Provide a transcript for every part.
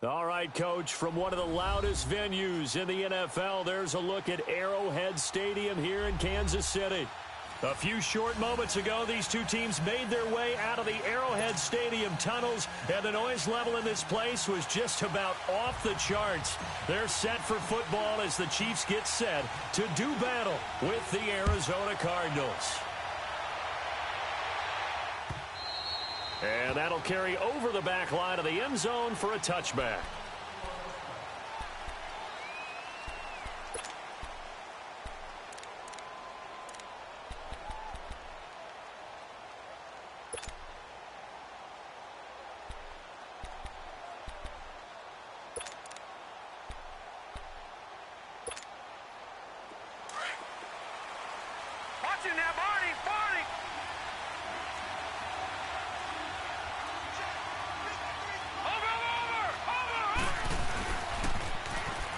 All right, Coach, from one of the loudest venues in the NFL, there's a look at Arrowhead Stadium here in Kansas City. A few short moments ago, these two teams made their way out of the Arrowhead Stadium tunnels, and the noise level in this place was just about off the charts. They're set for football as the Chiefs get set to do battle with the Arizona Cardinals. And that'll carry over the back line of the end zone for a touchback.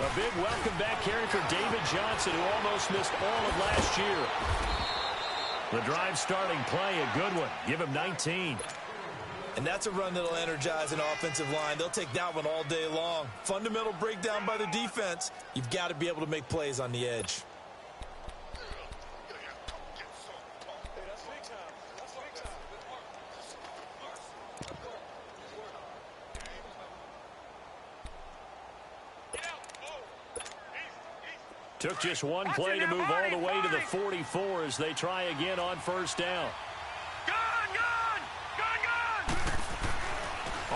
A big welcome back carry for David Johnson, who almost missed all of last year. The drive starting play, a good one. Give him 19. And that's a run that'll energize an offensive line. They'll take that one all day long. Fundamental breakdown by the defense. You've got to be able to make plays on the edge. Took just one play to move all the way to the 44 as they try again on first down.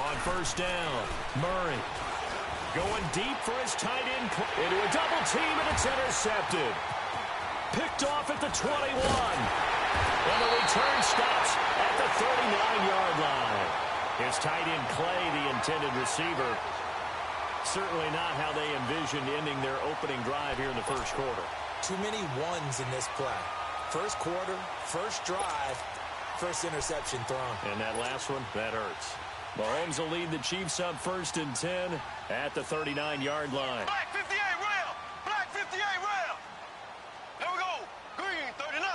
On first down, Murray going deep for his tight end into a double team, and it's intercepted. Picked off at the 21. And the return stops at the 39-yard line. His tight end Clay, the intended receiver. Certainly not how they envisioned ending their opening drive here in the first quarter. Too many ones in this play. First quarter, first drive, first interception thrown. And that last one, that hurts. Mahomes will lead the Chiefs up 1st and 10 at the 39-yard line. Black 58 rail! Black 58 rail! There we go! Green 39.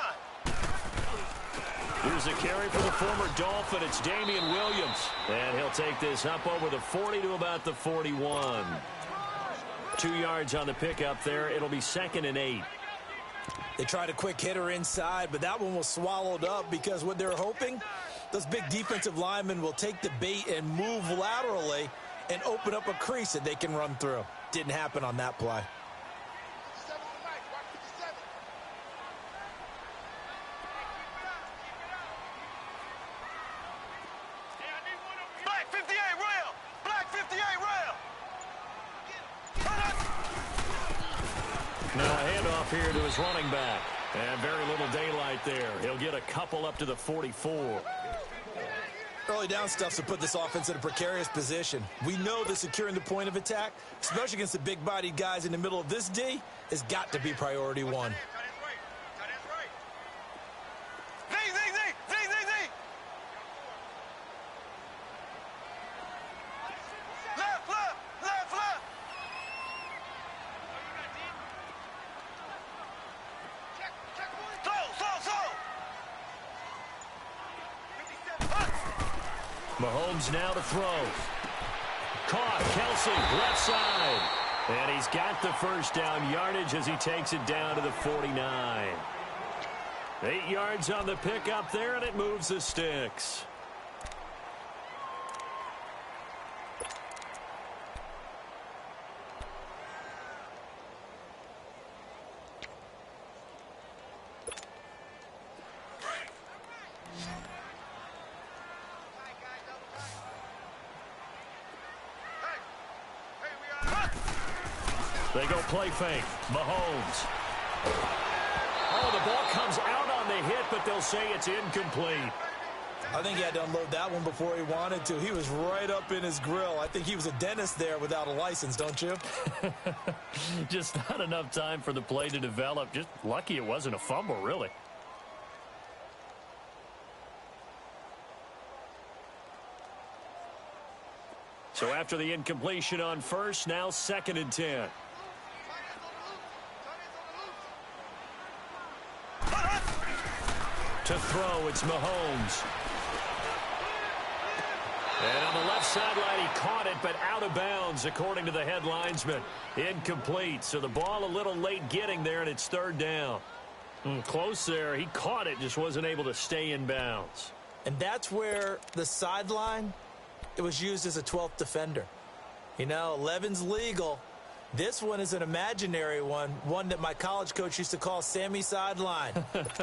Here's a carry for the former Dolphin. It's Damian Williams. And he'll take this up over the 40 to about the 41. 2 yards on the pickup there. It'll be 2nd and 8. They tried a quick hitter inside, but that one was swallowed up because what they're hoping, those big defensive linemen will take the bait and move laterally and open up a crease that they can run through. Didn't happen on that play. Black 58 rail! Black 58 rail! Now a handoff here to his running back. And very little daylight there. He'll get a couple up to the 44. Early down stuff to put this offense in a precarious position. We know that securing the point of attack, especially against the big-bodied guys in the middle of this D, has got to be priority one. Mahomes now to throw. Caught. Kelsey, left side. And he's got the first down yardage as he takes it down to the 49. 8 yards on the pickup there, and it moves the sticks. They go play fake. Mahomes. Oh, the ball comes out on the hit, but they'll say it's incomplete. I think he had to unload that one before he wanted to. He was right up in his grill. I think he was a dentist there without a license, don't you? Just not enough time for the play to develop. Just lucky it wasn't a fumble, really. So after the incompletion on first, now 2nd and 10. To throw, it's Mahomes. And on the left sideline, he caught it, but out of bounds, according to the head linesman. Incomplete. So the ball a little late getting there, and it's third down. Close there. He caught it, just wasn't able to stay in bounds. And that's where the sideline, it was used as a 12th defender. You know, 11's legal. This one is an imaginary one that my college coach used to call Sammy Sideline.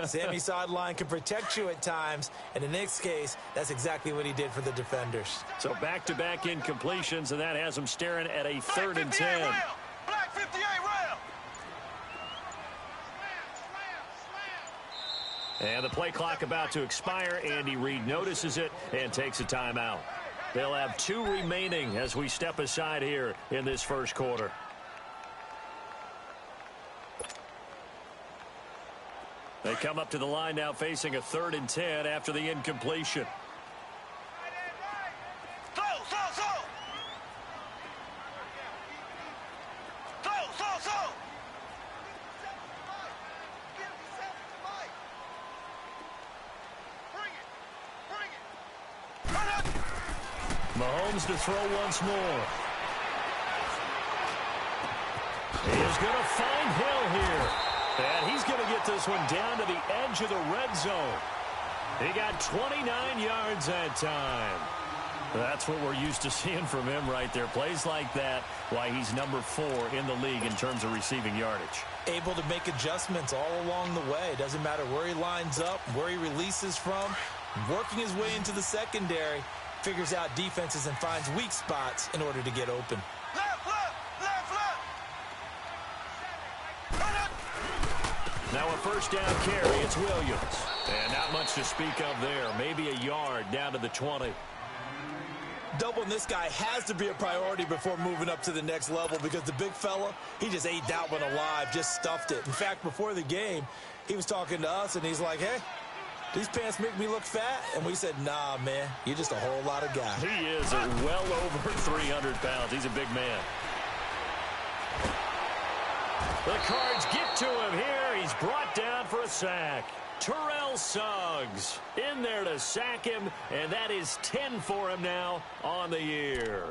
Sammy Sideline can protect you at times, and in this case, that's exactly what he did for the defenders. So back-to-back incompletions, and that has him staring at a third and 10. Black 58 round. And the play clock about to expire. Andy Reid notices it and takes a timeout. They'll have 2 remaining as we step aside here in this first quarter. They come up to the line now facing a third and 10 after the incompletion. Throw. Mahomes to throw once more. He is going to find Hill here. And he's going to get this one down to the edge of the red zone. He got 29 yards that time. That's what we're used to seeing from him right there. Plays like that, why he's number 4 in the league in terms of receiving yardage. Able to make adjustments all along the way. Doesn't matter where he lines up, where he releases from. Working his way into the secondary, figures out defenses and finds weak spots in order to get open. Now a first down carry, it's Williams. And not much to speak of there. Maybe a yard down to the 20. Doubling this guy has to be a priority before moving up to the next level because the big fella, he just ate that one alive, just stuffed it. In fact, before the game, he was talking to us, and he's like, hey, these pants make me look fat? And we said, nah, man, you're just a whole lot of guy. He is well over 300 pounds. He's a big man. The Cards get to him here. He's brought down for a sack. Terrell Suggs in there to sack him, and that is 10 for him now on the year.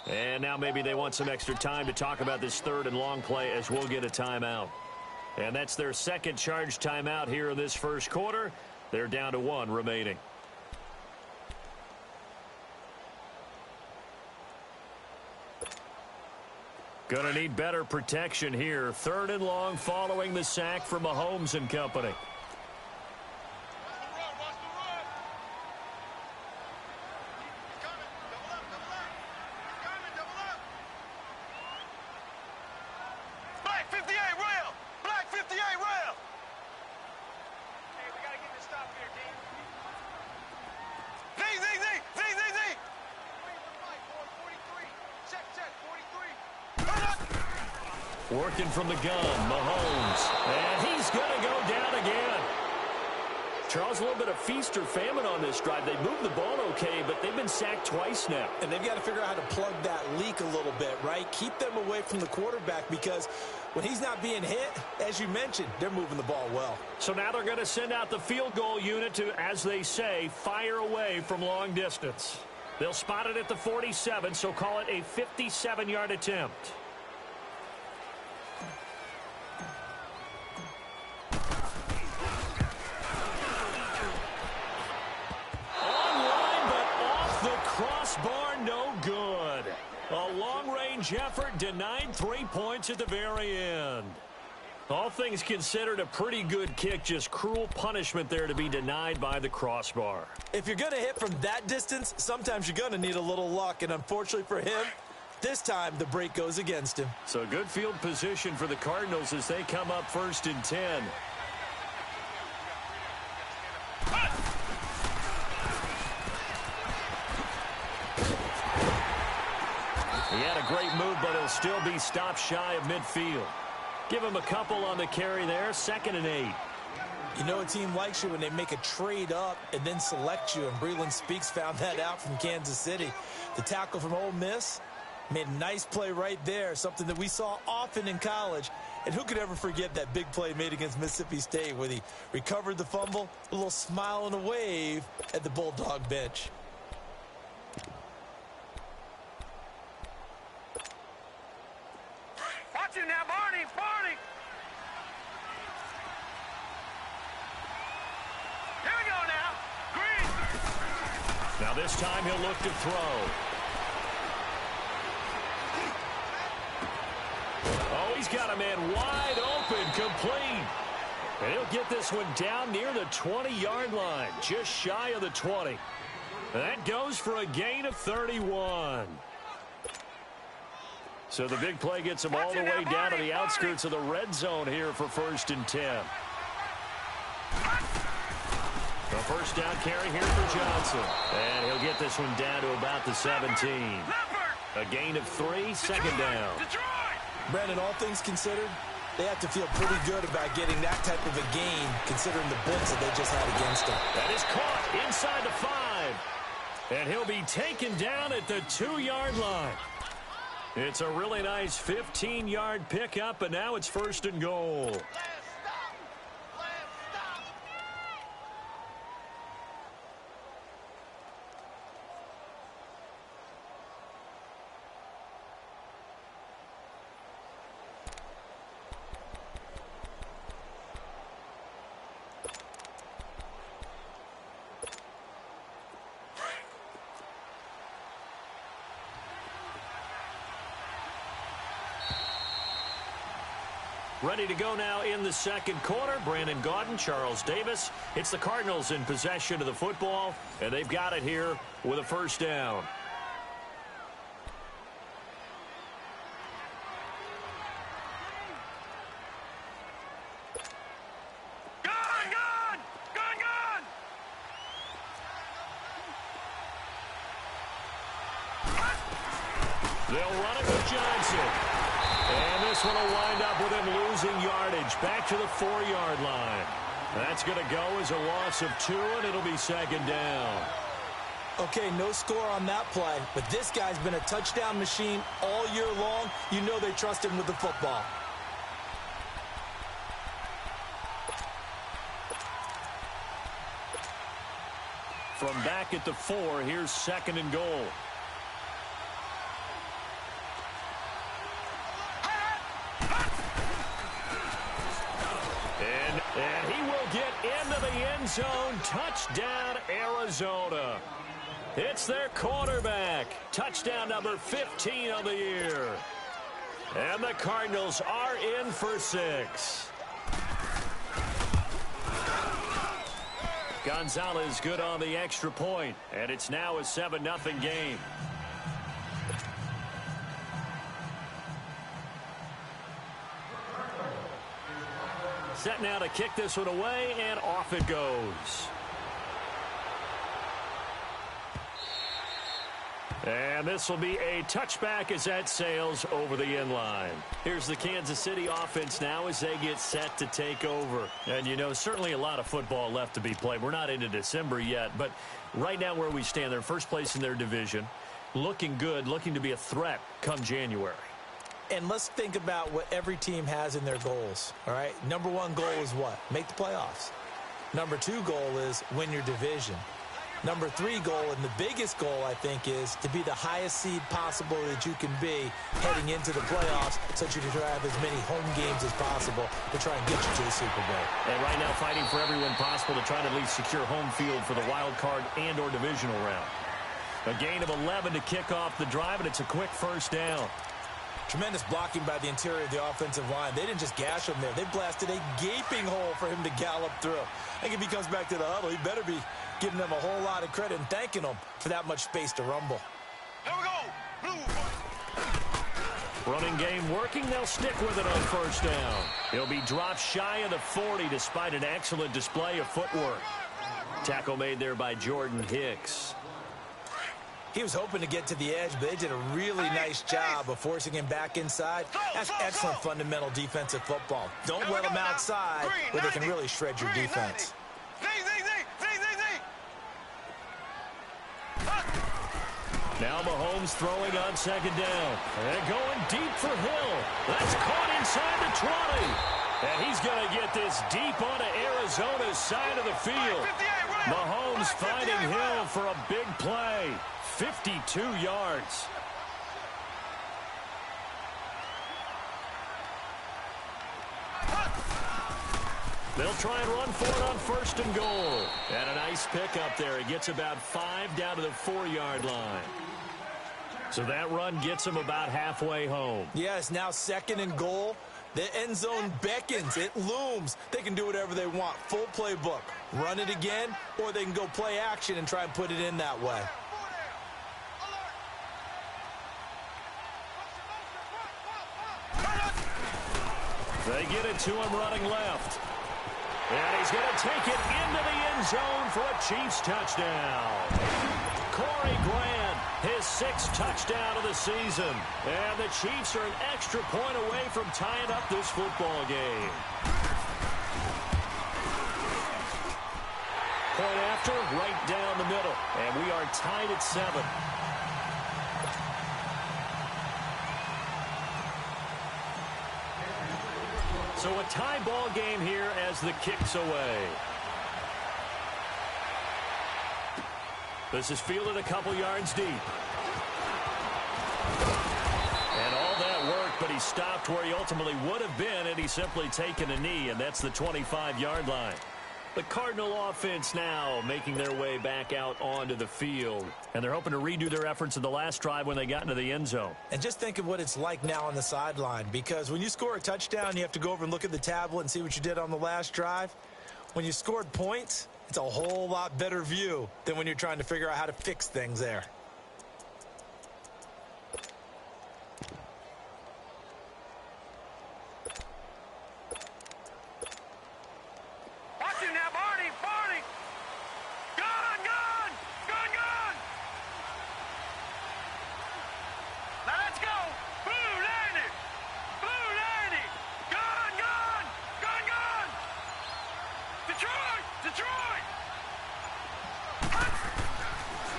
And now maybe they want some extra time to talk about this third and long play as we'll get a timeout. And that's their second charge timeout here in this first quarter. They're down to 1 remaining. Gonna need better protection here. Third and long following the sack from Mahomes and company. Working from the gun, Mahomes. And he's going to go down again. Charles, a little bit of feast or famine on this drive. They moved the ball okay, but they've been sacked twice now. And they've got to figure out how to plug that leak a little bit, right? Keep them away from the quarterback because when he's not being hit, as you mentioned, they're moving the ball well. So now they're going to send out the field goal unit to, as they say, fire away from long distance. They'll spot it at the 47, so call it a 57-yard attempt. Crossbar, no good. A long-range effort denied 3 points at the very end. All things considered, a pretty good kick. Just cruel punishment there to be denied by the crossbar. If you're going to hit from that distance, sometimes you're going to need a little luck. And unfortunately for him, this time the break goes against him. So good field position for the Cardinals as they come up first and 10. move, but he'll still be stopped shy of midfield. Give him a couple on the carry there, 2nd and 8. You know a team likes you when they make a trade up and then select you, and Breland Speaks found that out from Kansas City. The tackle from Ole Miss made a nice play right there, something that we saw often in college. And who could ever forget that big play made against Mississippi State where he recovered the fumble, a little smile and a wave at the Bulldog bench. Watch it now, Barney! Barney! Here we go now. Green! Now this time he'll look to throw. Oh, he's got a man wide open, complete. And he'll get this one down near the 20-yard line, just shy of the 20. That goes for a gain of 31. So the big play gets him all the way down to the outskirts of the red zone here for 1st and 10. The first down carry here for Johnson. And he'll get this one down to about the 17. A gain of 3, 2nd down. Brandon, all things considered, they have to feel pretty good about getting that type of a gain considering the blitz that they just had against them. That is caught inside the 5. And he'll be taken down at the 2-yard line. It's a really nice 15-yard pickup, and now it's 1st and goal. Ready to go now in the 2nd quarter. Brandon Gaudin, Charles Davis. It's the Cardinals in possession of the football, and they've got it here with a 1st down. Gone! They'll run it with Johnson. And this one will wind up with him losing yardage back to the 4-yard line. That's going to go as a loss of 2, and it'll be 2nd down. Okay, no score on that play, but this guy's been a touchdown machine all year long. You know they trust him with the football. From back at the 4, here's 2nd and goal. And he will get into the end zone. Touchdown, Arizona. It's their quarterback. Touchdown number 15 of the year. And the Cardinals are in for 6. Gonzalez good on the extra point. And it's now a 7-0 game. Set now to kick this one away, and off it goes. And this will be a touchback as that sails over the end line. Here's the Kansas City offense now as they get set to take over. And, you know, certainly a lot of football left to be played. We're not into December yet, but right now where we stand, they're first place in their division. Looking good, looking to be a threat come January. And let's think about what every team has in their goals, all right? Number 1 goal is what? Make the playoffs. Number 2 goal is win your division. Number 3 goal, and the biggest goal, I think, is to be the highest seed possible that you can be heading into the playoffs so that you can try to have as many home games as possible to try and get you to the Super Bowl. And right now fighting for every win possible to try to at least secure home field for the wild card and or divisional round. A gain of 11 to kick off the drive, and it's a quick 1st down. Tremendous blocking by the interior of the offensive line. They didn't just gash him there. They blasted a gaping hole for him to gallop through. I think if he comes back to the huddle, he better be giving them a whole lot of credit and thanking them for that much space to rumble. Here we go. Blue. Running game working. They'll stick with it on 1st down. He'll be dropped shy of the 40 despite an excellent display of footwork. Tackle made there by Jordan Hicks. He was hoping to get to the edge, but they did a really nice job of forcing him back inside. That's excellent fundamental defensive football. Don't let them outside where they can really shred your defense. Now Mahomes throwing on second down. And going deep for Hill. That's caught inside the 20. And he's going to get this deep onto Arizona's side of the field. Mahomes finding Hill for a big play. 52 yards. They'll try and run for it on first and goal. And a nice pickup there. He gets about 5 down to the 4-yard line. So that run gets him about halfway home. Yes, now second and goal. The end zone beckons. It looms. They can do whatever they want. Full playbook. Run it again, or they can go play action and try and put it in that way. They get it to him running left. And he's going to take it into the end zone for a Chiefs touchdown. Corey Grant, his 6th touchdown of the season. And the Chiefs are an extra point away from tying up this football game. Point after, right down the middle. And we are tied at 7. So a tie ball game here as the kick's away. This is fielded a couple yards deep. And all that worked, but he stopped where he ultimately would have been had he simply taken a knee, and that's the 25-yard line. The Cardinal offense now making their way back out onto the field. And they're hoping to redo their efforts in the last drive when they got into the end zone. And just think of what it's like now on the sideline, because when you score a touchdown, you have to go over and look at the tablet and see what you did on the last drive. When you scored points, it's a whole lot better view than when you're trying to figure out how to fix things there.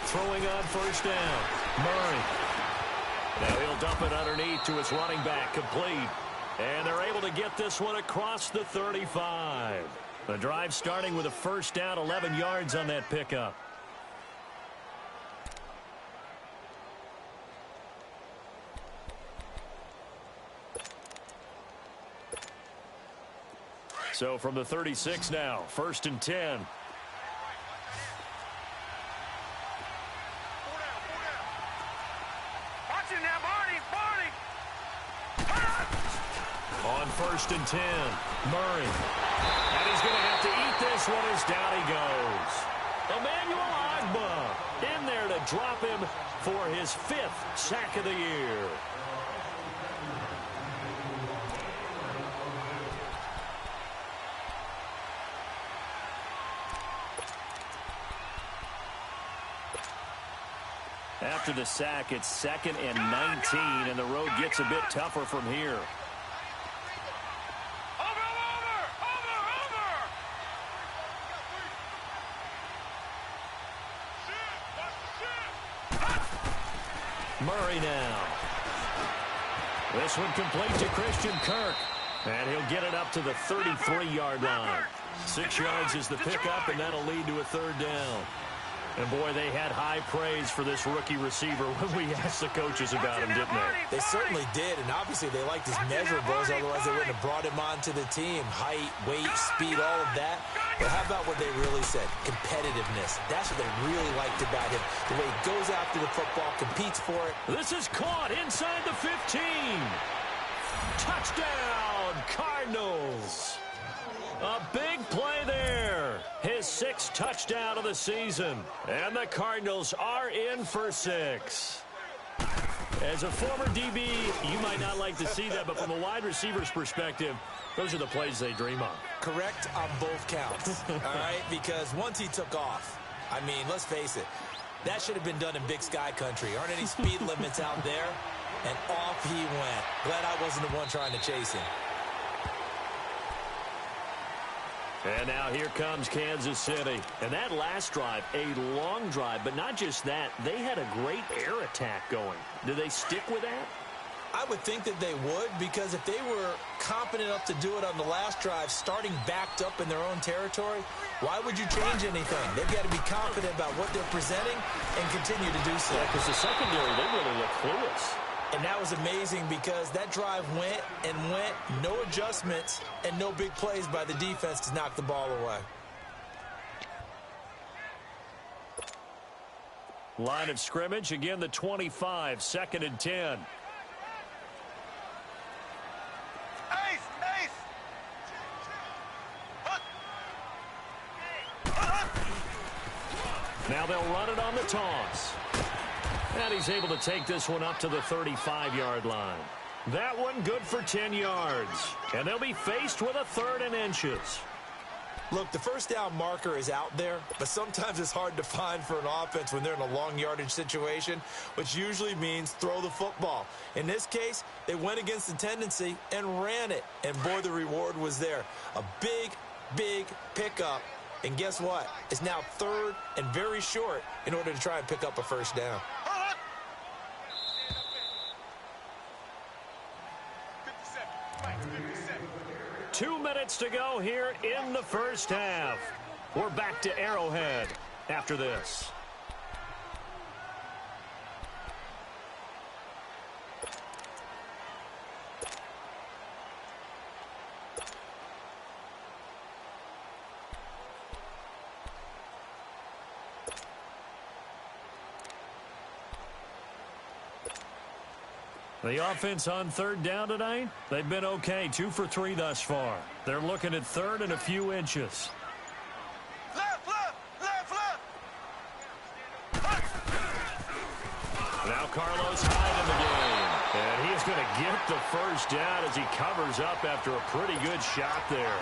Throwing on first down. Murray. Now he'll dump it underneath to his running back, complete. And they're able to get this one across the 35. The drive starting with a first down, 11 yards on that pickup. So from the 36 now, 1st and 10. On 1st and 10, Murray. And he's going to have to eat this one as down he goes. Emmanuel Ogbah in there to drop him for his 5th sack of the year. After the sack, it's 2nd and 19, and the road gets a bit tougher from here. Murray now. This one complete to Christian Kirk. And he'll get it up to the 33-yard line. 6 yards is the pickup, and that'll lead to a 3rd down. And, boy, they had high praise for this rookie receiver when we asked the coaches about him, didn't they? They certainly did, and obviously they liked his measurables, otherwise they wouldn't have brought him onto the team. Height, weight, speed, all of that. But how about what they really said? Competitiveness. That's what they really liked about him. The way he goes after the football, competes for it. This is caught inside the 15. Touchdown, Cardinals. A big play there. His 6th touchdown of the season. And the Cardinals are in for 6. As a former DB, you might not like to see that, but from a wide receiver's perspective, those are the plays they dream of. Correct on both counts, all right? Because once he took off, I mean, let's face it, That should have been done in Big Sky country. Aren't any speed limits out there? And off he went. Glad I wasn't the one trying to chase him. And now here comes Kansas City. And that last drive, a long drive, but not just that. They had a great air attack going. Do they stick with that? I would think that they would, because if they were confident enough to do it on the last drive, starting backed up in their own territory, why would you change anything? They've got to be confident about what they're presenting and continue to do so. Yeah, because the secondary, they really look clueless. And that was amazing because that drive went and went, no adjustments, and no big plays by the defense to knock the ball away. Line of scrimmage, again the 25, 2nd and 10. Now they'll run it on the toss. And he's able to take this one up to the 35-yard line. That one good for 10 yards. And they'll be faced with a 3rd and inches. Look, the first down marker is out there, but sometimes it's hard to find for an offense when they're in a long yardage situation, which usually means throw the football. In this case, they went against the tendency and ran it. And, boy, the reward was there. A big, big pickup. And guess what? It's now 3rd and very short in order to try and pick up a first down. 2 minutes to go here in the first half. We're back to Arrowhead after this. The offense on 3rd down tonight, they've been okay, 2 for 3 thus far. They're looking at 3rd and a few inches. Left. Now Carlos Hyde in the game. And he's going to get the first down as he covers up after a pretty good shot there.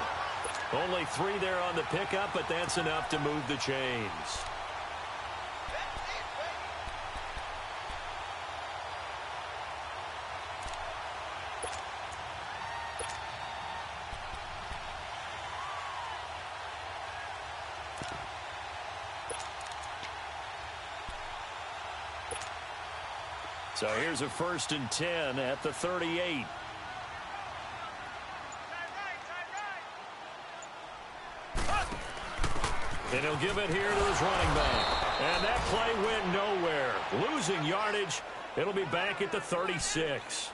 Only 3 there on the pickup, but that's enough to move the chains. So here's a 1st and 10 at the 38. And he'll give it here to his running back. And that play went nowhere. Losing yardage. It'll be back at the 36.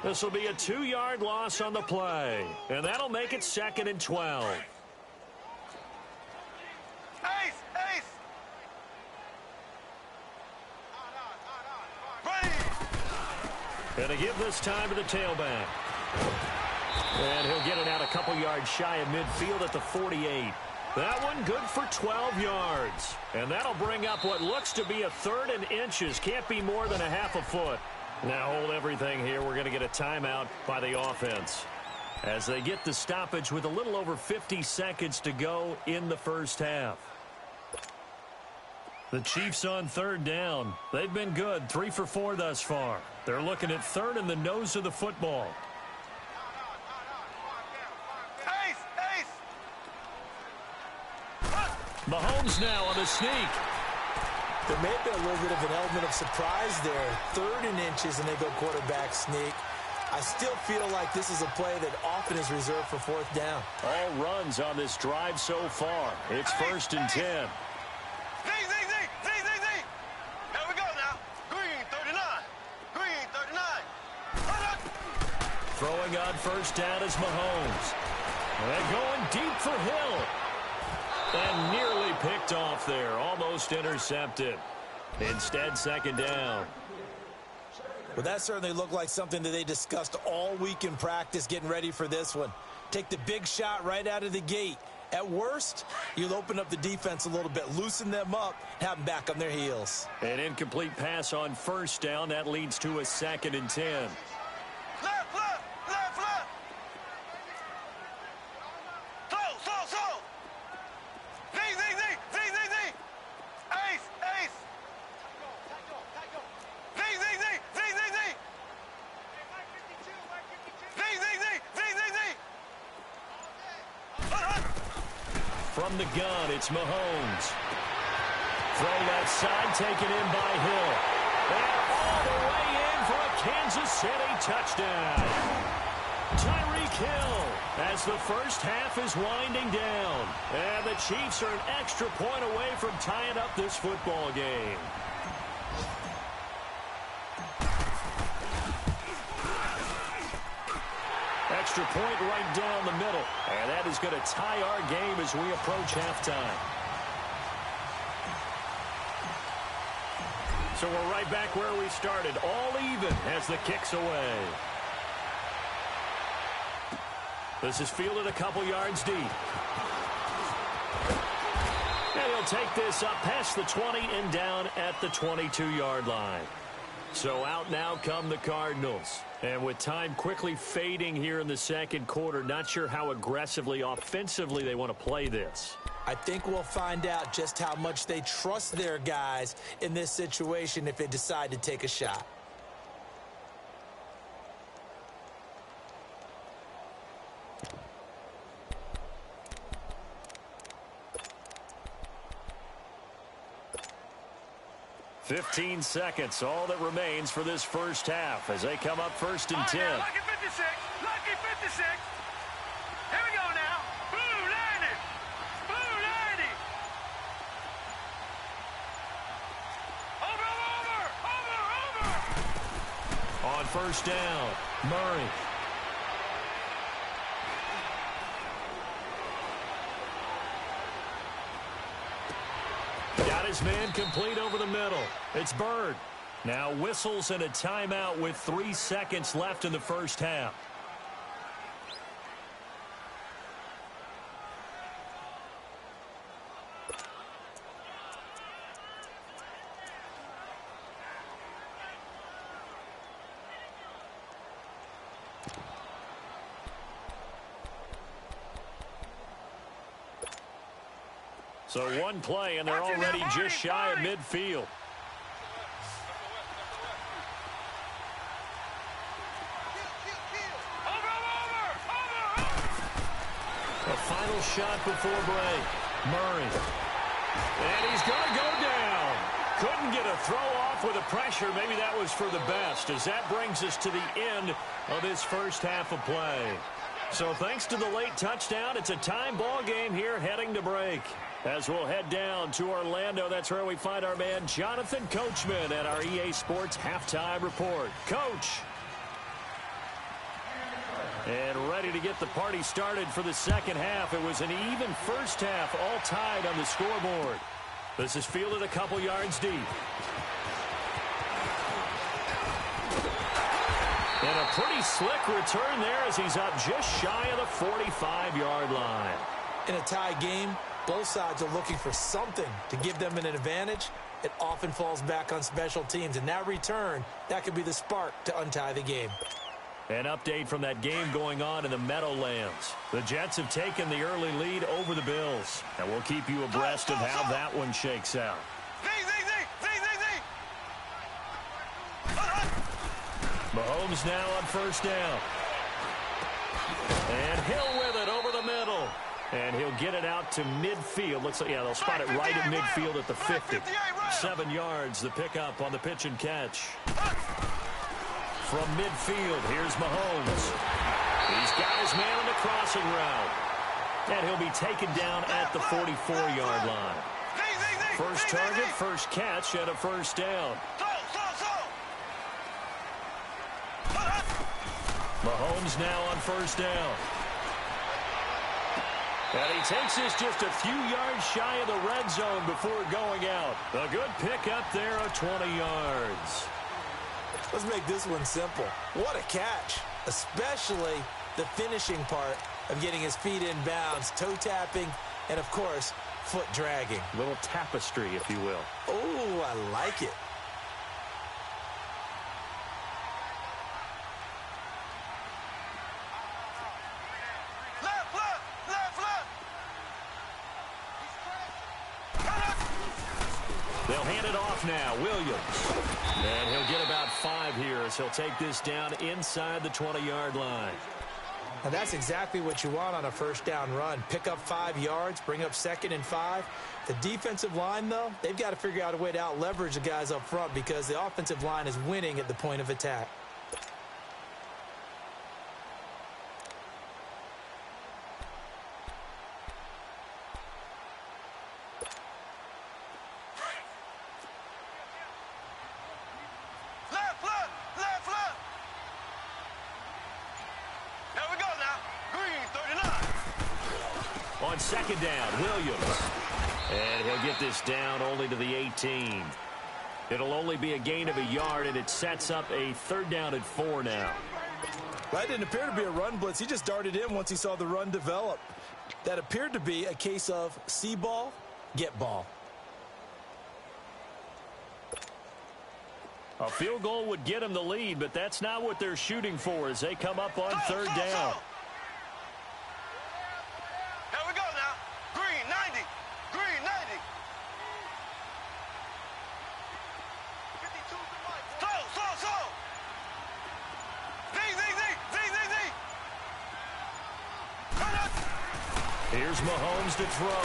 This will be a 2-yard loss on the play. And that'll make it 2nd and 12. And to give this time to the tailback. And he'll get it out a couple yards shy of midfield at the 48. That one good for 12 yards. And that'll bring up what looks to be a 3rd and inches. Can't be more than a half a foot. Now hold everything here. We're going to get a timeout by the offense. As they get the stoppage with a little over 50 seconds to go in the first half. The Chiefs on 3rd down. They've been good, 3 for 4 thus far. They're looking at 3rd and the nose of the football. Mahomes now on the sneak. There may have been a little bit of an element of surprise there. 3rd and inches, and they go quarterback sneak. I still feel like this is a play that often is reserved for 4th down. All runs on this drive so far. It's 1st and 10. Here we go now. Green 39. Green 39. Throwing on 1st down is Mahomes. And going deep for Hill. And nearly picked off there. Almost intercepted. Instead, 2nd down. Well, that certainly looked like something that they discussed all week in practice getting ready for this one. Take the big shot right out of the gate. At worst, you'll open up the defense a little bit, loosen them up, have them back on their heels. An incomplete pass on 1st down. That leads to a 2nd and 10. Left. Slow. Z. Ace. From the gun, it's Mahomes. Throw left side, taken in by Hill. And all the way in for a Kansas City touchdown. Tyreek Hill as the first half is winding down. And the Chiefs are an extra point away from tying up this football game. Extra point right down the middle. And that is going to tie our game as we approach halftime. So we're right back where we started, all even as the kick's away. This is fielded a couple yards deep. And he'll take this up past the 20 and down at the 22-yard line. So out now come the Cardinals. And with time quickly fading here in the second quarter, not sure how aggressively, offensively they want to play this. I think we'll find out just how much they trust their guys in this situation if they decide to take a shot. "15 seconds, all that remains for this first half as they come up first and 10. Lucky 56. Lucky 56. Here we go now. Blue 90. Blue 90. Over. On first down, Murray. Got his man complete over the middle. It's Bird. Now whistles and a timeout with 3 seconds left in the first half. So one play, and they're already just shy of midfield. A final shot before break. Murray. And he's going to go down. Couldn't get a throw off with the pressure. Maybe that was for the best, as that brings us to the end of this first half of play. So thanks to the late touchdown, it's a time ball game here heading to break. As we'll head down to Orlando, that's where we find our man Jonathan Coachman at our EA Sports Halftime Report. Coach. And ready to get the party started for the second half. It was an even first half, all tied on the scoreboard. This is fielded a couple yards deep. And a pretty slick return there as he's up just shy of the 45-yard line. In a tie game, both sides are looking for something to give them an advantage. It often falls back on special teams, and that return, that could be the spark to untie the game. An update from that game going on in the Meadowlands. The Jets have taken the early lead over the Bills, and we'll keep you abreast of how that one shakes out. Mahomes now on first down. And Hill with it over the middle. And he'll get it out to midfield. Looks like, yeah, they'll spot it right at midfield at the 50. 7 yards, the pickup on the pitch and catch. From midfield, here's Mahomes. He's got his man on the crossing route. And he'll be taken down at the 44-yard line. First target, first catch, and a first down. Mahomes now on first down. And he takes this just a few yards shy of the red zone before going out. A good pickup there of 20 yards. Let's make this one simple. What a catch, especially the finishing part of getting his feet in bounds, toe tapping, and, of course, foot dragging. A little tapestry, if you will. Oh, I like it. They'll hand it off now. Williams. And he'll get about 5 here as he'll take this down inside the 20-yard line. Now that's exactly what you want on a first down run. Pick up 5 yards, bring up 2nd and 5. The defensive line, though, they've got to figure out a way to out-leverage the guys up front because the offensive line is winning at the point of attack. On 2nd down, Williams. And he'll get this down only to the 18. It'll only be a gain of a yard, and it sets up a 3rd down and 4 now. That didn't appear to be a run blitz. He just darted in once he saw the run develop. That appeared to be a case of see ball, get ball. A field goal would get him the lead, but that's not what they're shooting for as they come up on 3rd down. Here we go now. Green, 90. Green, 90. 52 to Mike. Slow. Z. Here's Mahomes to throw.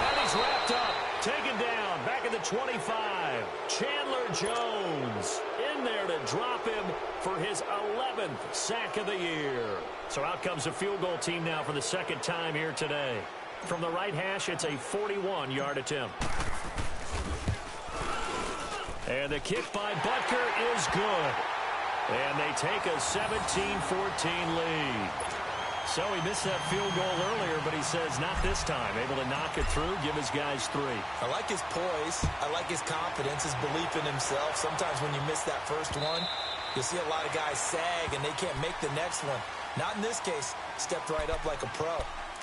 And he's wrapped up. Taken down. Back at the 25. Chandler Jones in there to drop him for his 11th sack of the year. So out comes a field goal team now for the 2nd time here today. From the right hash, it's a 41-yard attempt. And the kick by Butker is good. And they take a 17-14 lead. So he missed that field goal earlier, but he says not this time. Able to knock it through, give his guys 3. I like his poise. I like his confidence, his belief in himself. Sometimes when you miss that first one, you'll see a lot of guys sag and they can't make the next one. Not in this case. Stepped right up like a pro.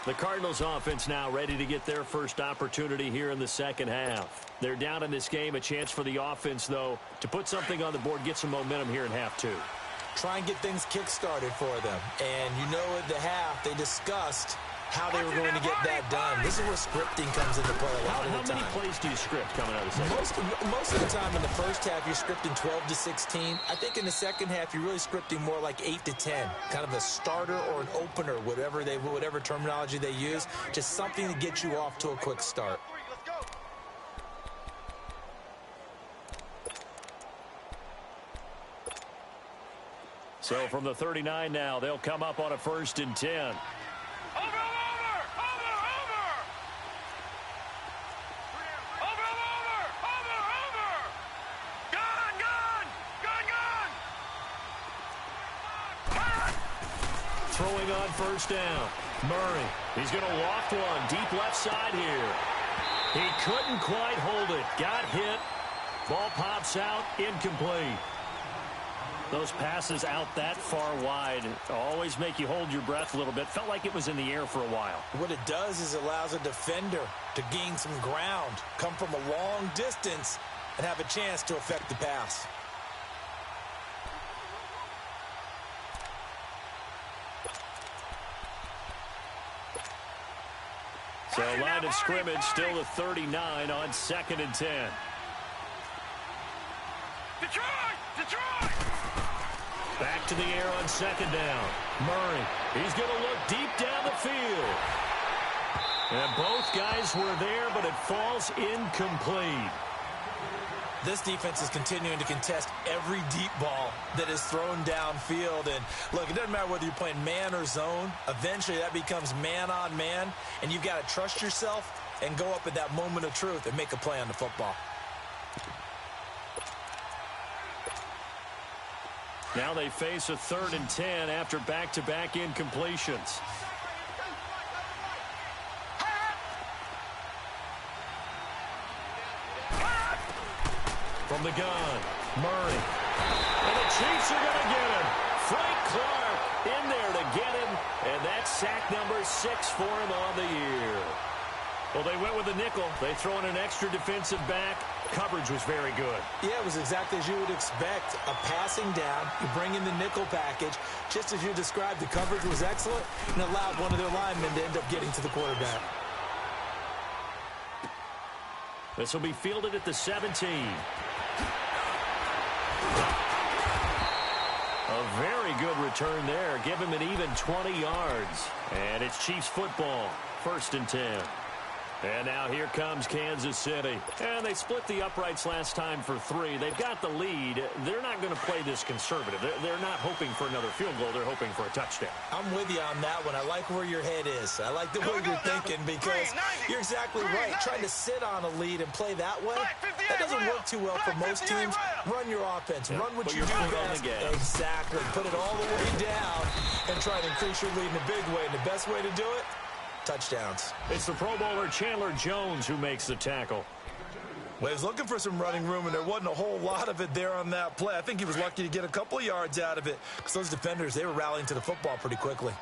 The Cardinals offense now ready to get their first opportunity here in the 2nd half. They're down in this game. A chance for the offense, though, to put something on the board, get some momentum here in half 2. Try and get things kick-started for them. And you know at the half, they discussed how they were going to get that done. This is where scripting comes into play a lot of the time. How many plays do you script coming out of the second? Most of the time in the first half, you're scripting 12 to 16. I think in the second half, you're really scripting more like 8 to 10. Kind of a starter or an opener, whatever terminology they use. Just something to get you off to a quick start. So from the 39 now, they'll come up on a 1st and 10. Over. Gun. Throwing on 1st down. Murray, he's going to loft one deep left side here. He couldn't quite hold it. Got hit. Ball pops out, incomplete. Those passes out that far wide always make you hold your breath a little bit. Felt like it was in the air for a while. What it does is allows a defender to gain some ground, come from a long distance, and have a chance to affect the pass. So line of scrimmage still the 39 on 2nd and 10. Detroit! Back to the air on 2nd down. Murray, he's going to look deep down the field. And both guys were there, but it falls incomplete. This defense is continuing to contest every deep ball that is thrown downfield. And look, it doesn't matter whether you're playing man or zone. Eventually that becomes man on man. And you've got to trust yourself and go up at that moment of truth and make a play on the football. Now they face a 3rd and 10 after back-to-back incompletions. From the gun, Murray. And the Chiefs are going to get him. Frank Clark in there to get him. And that's sack number 6 for him on the year. Well, they went with a nickel. They throw in an extra defensive back. Coverage was very good. Yeah, it was exactly as you would expect. A passing down. You bring in the nickel package. Just as you described, the coverage was excellent and allowed one of their linemen to end up getting to the quarterback. This will be fielded at the 17. A A very good return there. Give him an even 20 yards. And it's Chiefs football. 1st and 10. And now here comes Kansas City. And they split the uprights last time for 3. They've got the lead. They're not going to play this conservative. They're not hoping for another field goal. They're hoping for a touchdown. I'm with you on that one. I like where your head is. I like the way you're thinking because you're exactly right. Trying to sit on a lead and play that way, that doesn't work too well for most teams. Run your offense. Run what you do best. Exactly. Put it all the way down and try to increase your lead in a big way. And the best way to do it, touchdowns. It's the Pro Bowler Chandler Jones who makes the tackle. Well, he was looking for some running room, and there wasn't a whole lot of it there on that play. I think he was lucky to get a couple of yards out of it because those defenders, they were rallying to the football pretty quickly.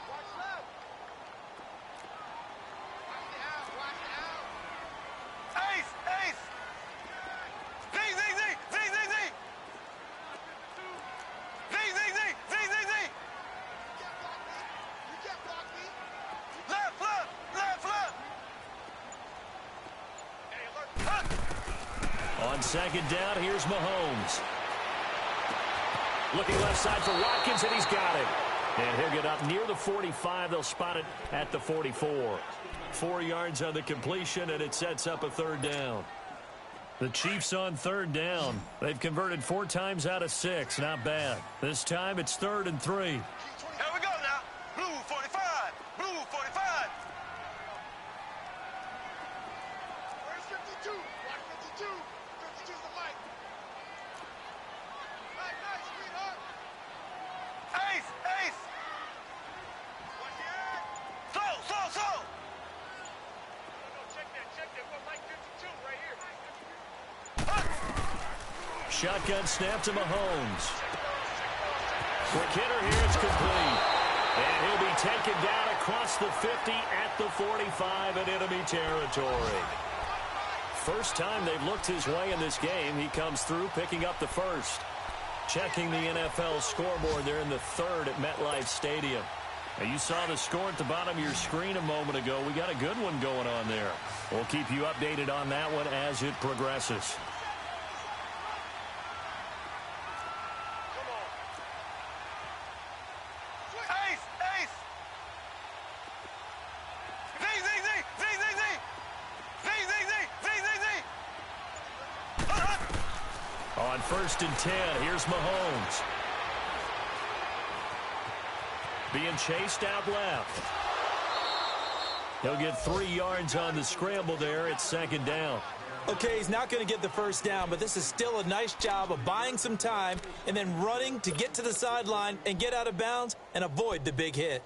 On 2nd down, here's Mahomes. Looking left side for Watkins, and he's got it. And he'll get up near the 45. They'll spot it at the 44. 4 yards on the completion, and it sets up a 3rd down. The Chiefs on 3rd down. They've converted 4 times out of 6. Not bad. This time it's 3rd and 3. Here we go now. Blue 45. Blue 45. Where's 52? Watch 52. 52's the mic. Nice, sweetheart. Ace, ace. Watch the air. Slow. No, check that. What mic 52 right here. Shotgun snap to Mahomes. Quick hitter here, it's complete. And he'll be taken down across the 50 at the 45 in enemy territory. First time they've looked his way in this game. He comes through picking up the first. Checking the NFL scoreboard there in the 3rd at MetLife Stadium. Now, you saw the score at the bottom of your screen a moment ago. We got a good one going on there. We'll keep you updated on that one as it progresses. On 1st and 10, here's Mahomes. Being chased out left. He'll get 3 yards on the scramble there. It's 2nd down. Okay, he's not going to get the first down, but this is still a nice job of buying some time and then running to get to the sideline and get out of bounds and avoid the big hit.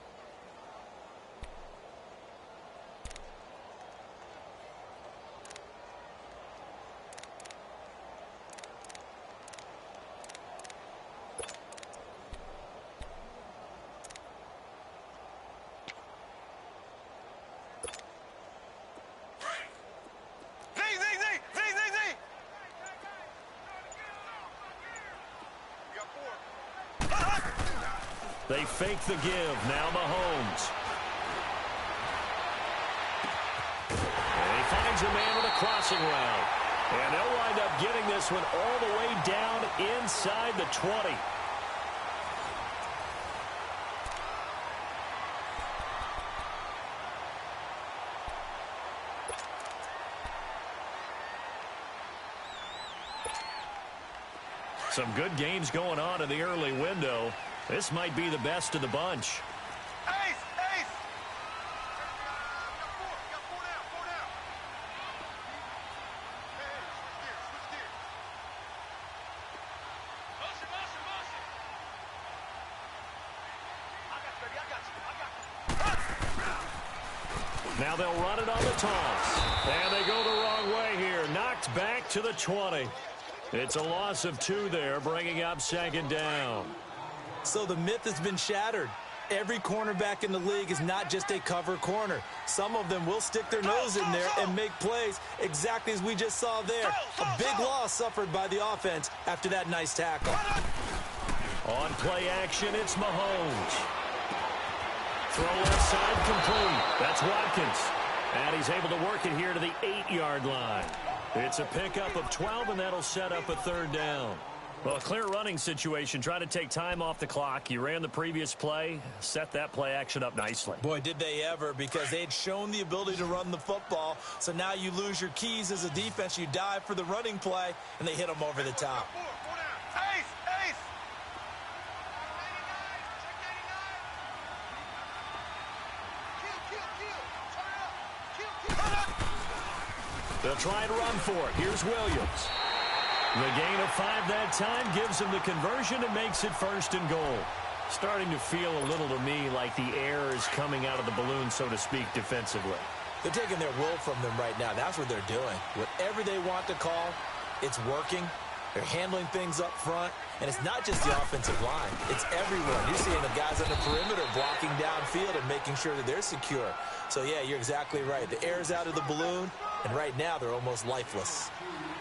They fake the give. Now Mahomes. And he finds a man with a crossing route. And they'll wind up getting this one all the way down inside the 20. Some good games going on in the early window. This might be the best of the bunch. Ace! Got four down. Switch gears. Motion. I got you. Now they'll run it on the toss. And they go the wrong way here. Knocked back to the 20. It's a loss of 2 there, bringing up 2nd down. So the myth has been shattered. Every cornerback in the league is not just a cover corner. Some of them will stick their nose in there and make plays exactly as we just saw there. A big loss suffered by the offense after that nice tackle. On play action, it's Mahomes. Throw left side complete. That's Watkins. And he's able to work it here to the 8-yard line. It's a pickup of 12, and that'll set up a 3rd down. Well, a clear running situation. Try to take time off the clock. You ran the previous play, set that play action up nicely. Boy, did they ever, because they had shown the ability to run the football. So now you lose your keys as a defense. You dive for the running play, and they hit them over the top. Ace! Ace! They'll try to run for it. Here's Williams. The gain of 5 that time gives him the conversion and makes it 1st and goal. Starting to feel a little to me like the air is coming out of the balloon, so to speak, defensively. They're taking their will from them right now. That's what they're doing. Whatever they want to call, it's working. They're handling things up front. And it's not just the offensive line. It's everyone. You're seeing the guys on the perimeter blocking downfield and making sure that they're secure. So, yeah, you're exactly right. The air's out of the balloon, and right now they're almost lifeless.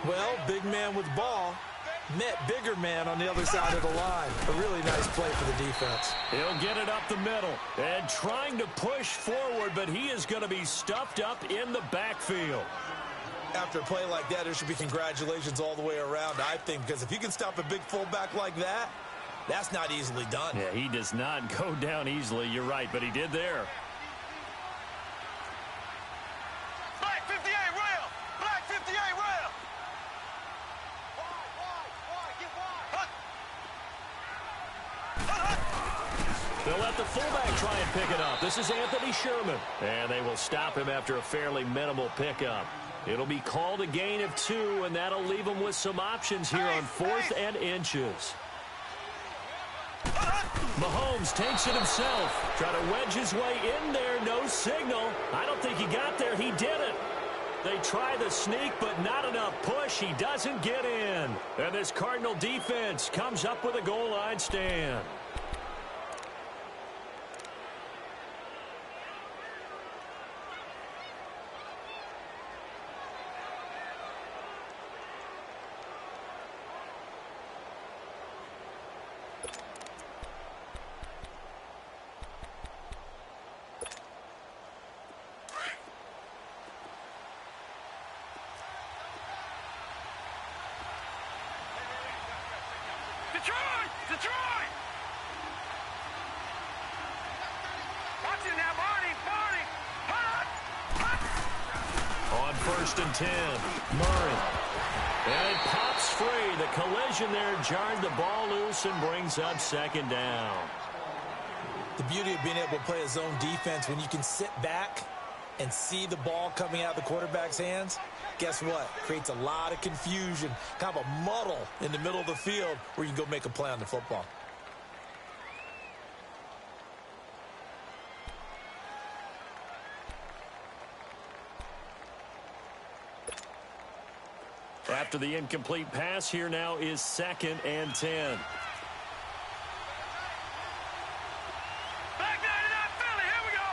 Well, big man with ball met bigger man on the other side of the line. A really nice play for the defense. He'll get it up the middle and trying to push forward, but he is going to be stuffed up in the backfield. After a play like that, there should be congratulations all the way around, I think, because if you can stop a big fullback like that, that's not easily done. Yeah, he does not go down easily. You're right, but he did there. Black 58 rail! Black 58 rail! They'll let the fullback try and pick it up. This is Anthony Sherman. And they will stop him after a fairly minimal pickup. It'll be called a gain of 2, and that'll leave them with some options here on 4th and inches. Mahomes takes it himself. Try to wedge his way in there. No signal. I don't think he got there. He did it. They try the sneak, but not enough push. He doesn't get in. And this Cardinal defense comes up with a goal line stand. Detroit! Detroit! Watch it now, Barney! Barney! On 1st and 10, Murray. And it pops free. The collision there jarred the ball loose and brings up 2nd down. The beauty of being able to play a zone defense, when you can sit back and see the ball coming out of the quarterback's hands, guess what? Creates a lot of confusion, kind of a muddle in the middle of the field where you can go make a play on the football. After the incomplete pass, here now is 2nd and 10. Back 99 Philly, here we go!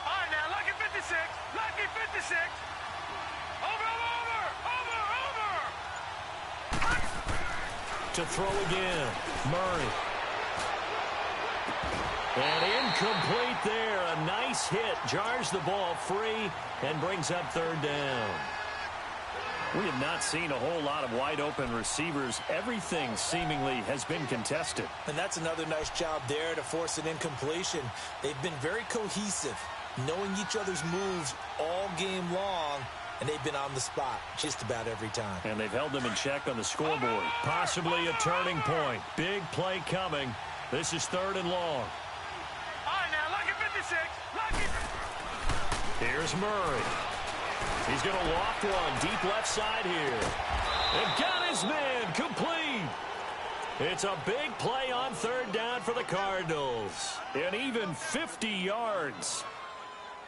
All right now, Lucky 56! Lucky 56! Over! To throw again, Murray. And incomplete there. A nice hit. Jars the ball free and brings up 3rd down. We have not seen a whole lot of wide-open receivers. Everything seemingly has been contested. And that's another nice job there to force an incompletion. They've been very cohesive, knowing each other's moves all game long, and they've been on the spot just about every time. And they've held them in check on the scoreboard. Possibly a turning point. Big play coming. This is 3rd and long. All right now, Lucky 56! Lucky! Here's Murray. He's going to loft one deep left side here. And got his man complete. It's a big play on 3rd down for the Cardinals. And even 50 yards.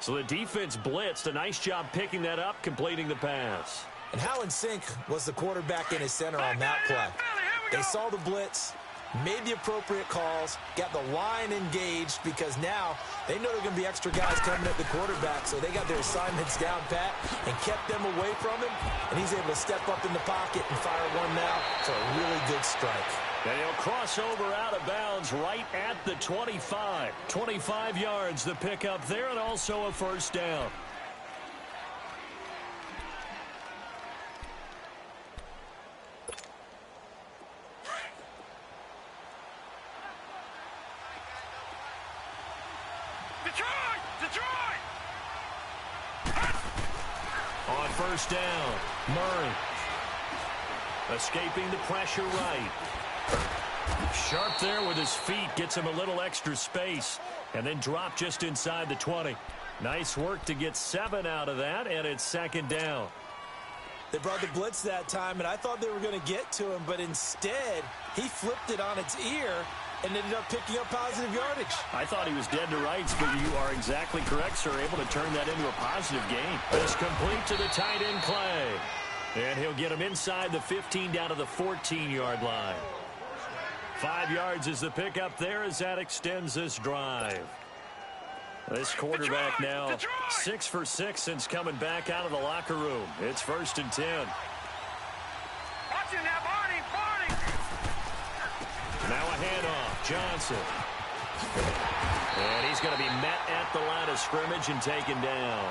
So the defense blitzed. A nice job picking that up, completing the pass. And how in sync was the quarterback in his center on that play? They saw the blitz, made the appropriate calls, got the line engaged, because now they know there are going to be extra guys coming at the quarterback, so they got their assignments down pat and kept them away from him, and he's able to step up in the pocket and fire one now for a really good strike. And he'll cross over out of bounds right at the 25. 25 yards, the pickup there, and also a 1st down. Detroit! Detroit! On first down, Murray. Escaping the pressure right. Sharp there with his feet. Gets him a little extra space. And then drop just inside the 20. Nice work to get 7 out of that, and it's second down. They brought the blitz that time, and I thought they were going to get to him, but instead, he flipped it on its ear and ended up picking up positive yardage. I thought he was dead to rights, but you are exactly correct, sir. Able to turn that into a positive gain. It's complete to the tight end, Clay. And he'll get him inside the 15 down to the 14-yard line. 5 yards is the pickup there as that extends this drive. This quarterback now 6 for 6 since coming back out of the locker room. It's 1st and 10. Watch it now, Barney! Barney! Now a handoff. Johnson. And he's going to be met at the line of scrimmage and taken down.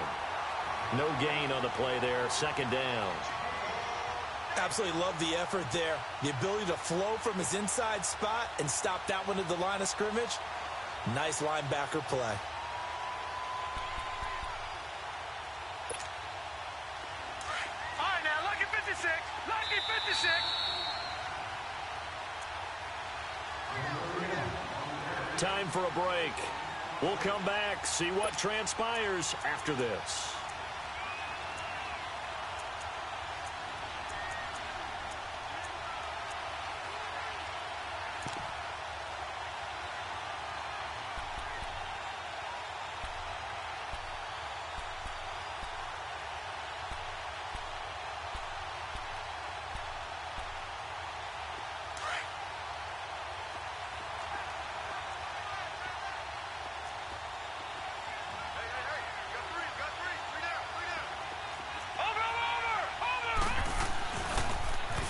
No gain on the play there. 2nd down. Absolutely love the effort there. The ability to flow from his inside spot and stop that one at the line of scrimmage. Nice linebacker play. All right, now, lucky 56. Lucky 56. Time for a break. We'll come back, see what transpires after this.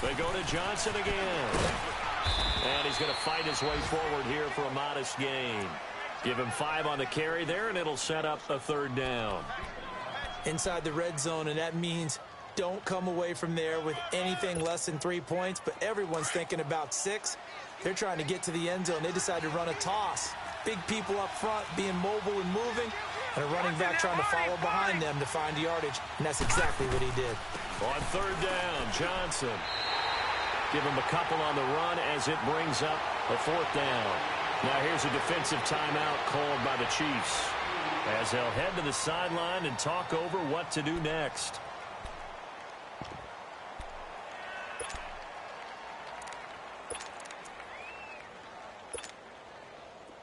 They go to Johnson again. And he's going to fight his way forward here for a modest gain. Give him 5 on the carry there, and it'll set up a 3rd down. Inside the red zone, and that means don't come away from there with anything less than 3 points, but everyone's thinking about 6. They're trying to get to the end zone. They decide to run a toss. Big people up front being mobile and moving, and a running back trying to follow behind them to find yardage, and that's exactly what he did. On 3rd down, Johnson. Give him a couple on the run as it brings up a 4th down. Now here's a defensive timeout called by the Chiefs as they'll head to the sideline and talk over what to do next.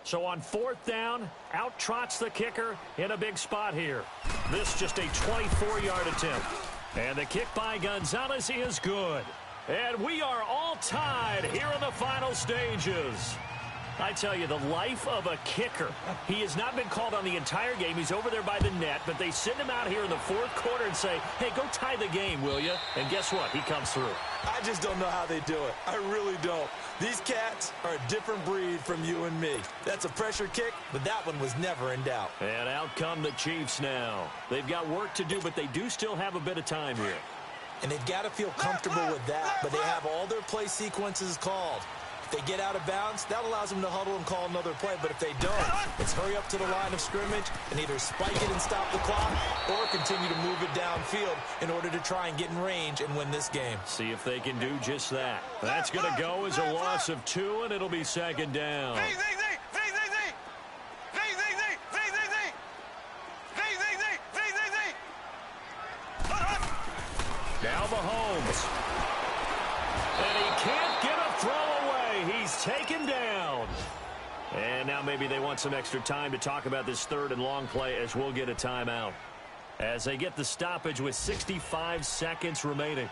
So on 4th down, out trots the kicker in a big spot here. This just a 24-yard attempt. And the kick by Gonzalez is good. And we are all tied here in the final stages. I tell you, the life of a kicker. He has not been called on the entire game. He's over there by the net, but they send him out here in the 4th quarter and say, hey, go tie the game, will you? And guess what? He comes through. I just don't know how they do it. I really don't. These cats are a different breed from you and me. That's a pressure kick, but that one was never in doubt. And out come the Chiefs now. They've got work to do, but they do still have a bit of time here. And they've got to feel comfortable with that, but they have all their play sequences called. If they get out of bounds, that allows them to huddle and call another play, but if they don't, it's hurry up to the line of scrimmage and either spike it and stop the clock or continue to move it downfield in order to try and get in range and win this game. See if they can do just that. That's going to go as a loss of 2, and it'll be 2nd down. Now Mahomes. And he can't get a throw away. He's taken down. And now maybe they want some extra time to talk about this 3rd and long play as we'll get a timeout. As they get the stoppage with 65 seconds remaining.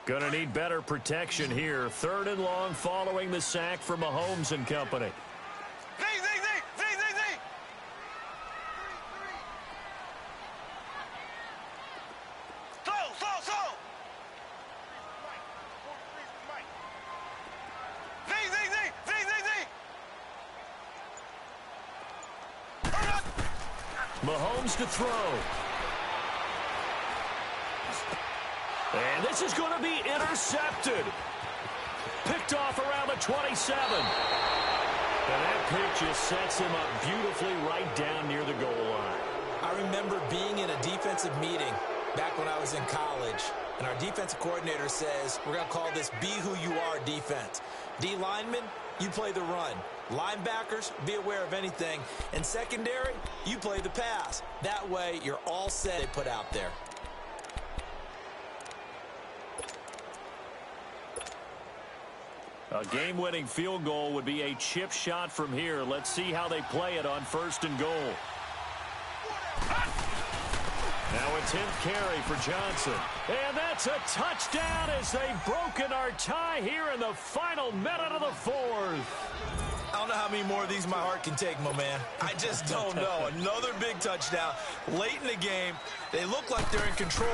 Going to need better protection here. 3rd and long following the sack from Mahomes and company. Mahomes to throw. And this is going to be intercepted. Picked off around the 27. And that pick just sets him up beautifully right down near the goal line. I remember being in a defensive meeting back when I was in college, and our defensive coordinator says, we're going to call this Be Who You Are defense. D linemen, you play the run. Linebackers, be aware of anything. And secondary, you play the pass. That way, you're all set they put out there. A game-winning field goal would be a chip shot from here. Let's see how they play it on 1st and goal. Now a 10th carry for Johnson. And that's a touchdown as they've broken our tie here in the final minute of the 4th. I don't know how many more of these my heart can take, my man. I just don't know. Another big touchdown late in the game. They look like they're in control,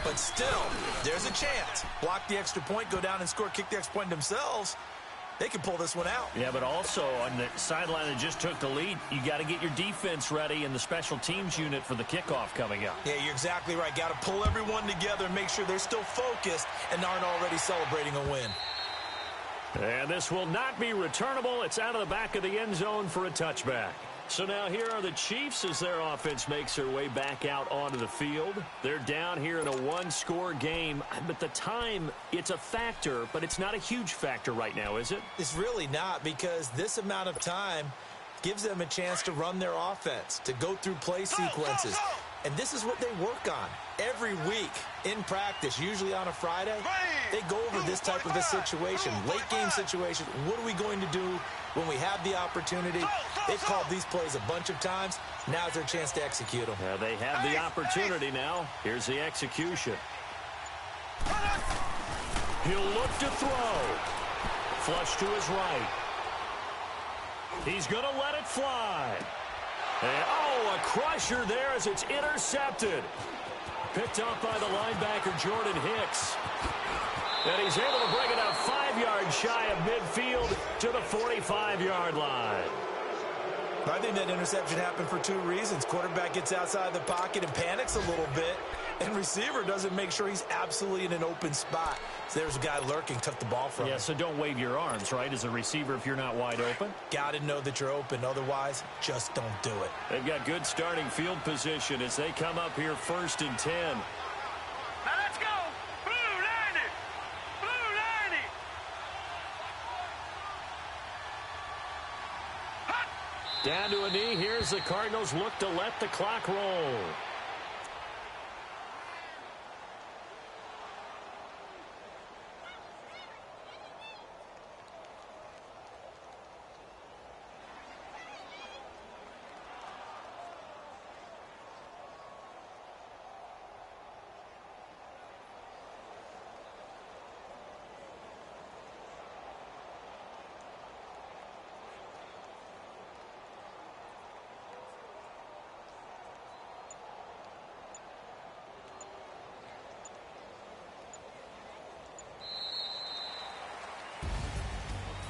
but still, there's a chance. Block the extra point, go down and score, kick the extra point themselves. They can pull this one out. Yeah, but also on the sideline that just took the lead, you got to get your defense ready and the special teams unit for the kickoff coming up. Yeah, you're exactly right. Got to pull everyone together and make sure they're still focused and aren't already celebrating a win. And this will not be returnable. It's out of the back of the end zone for a touchback. So now here are the Chiefs as their offense makes their way back out onto the field. They're down here in a one-score game. But the time, it's a factor, but it's not a huge factor right now, is it? It's really not, because this amount of time gives them a chance to run their offense, to go through play sequences. And this is what they work on every week in practice, usually on a Friday. They go over this type of a situation, late game situation. What are we going to do when we have the opportunity? They've called these plays a bunch of times. Now's their chance to execute them. Yeah, they have the opportunity now. Here's the execution. He'll look to throw. Flush to his right. He's going to let it fly. And, oh, a crusher there as it's intercepted. Picked up by the linebacker, Jordan Hicks. And he's able to bring it up 5 yards shy of midfield to the 45-yard line. I think that interception happened for 2 reasons. Quarterback gets outside the pocket and panics a little bit, and receiver doesn't make sure he's absolutely in an open spot. So there's a guy lurking, took the ball from him. Yeah, so don't wave your arms, right, as a receiver if you're not wide open? Got to know that you're open. Otherwise, just don't do it. They've got good starting field position as they come up here 1st and 10. Now let's go. Blue line it. Blue line it. Down to a knee. Here's the Cardinals look to let the clock roll.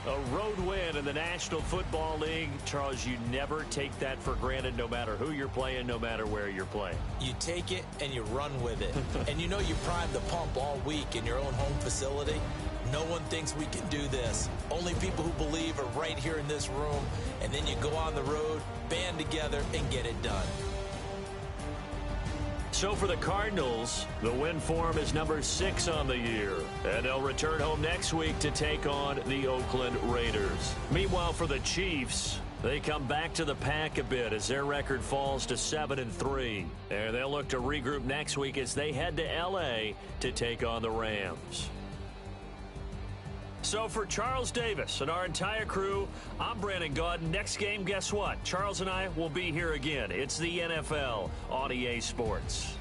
A road win in the National Football League. Charles, you never take that for granted no matter who you're playing, no matter where you're playing. You take it and you run with it. And you know you primed the pump all week in your own home facility. No one thinks we can do this. Only people who believe are right here in this room. And then you go on the road, band together, and get it done. So for the Cardinals, the win form is number 6 on the year. And they'll return home next week to take on the Oakland Raiders. Meanwhile, for the Chiefs, they come back to the pack a bit as their record falls to 7-3. And they'll look to regroup next week as they head to L.A. to take on the Rams. So for Charles Davis and our entire crew, I'm Brandon Gaudin. Next game, guess what? Charles and I will be here again. It's the NFL on EA Sports.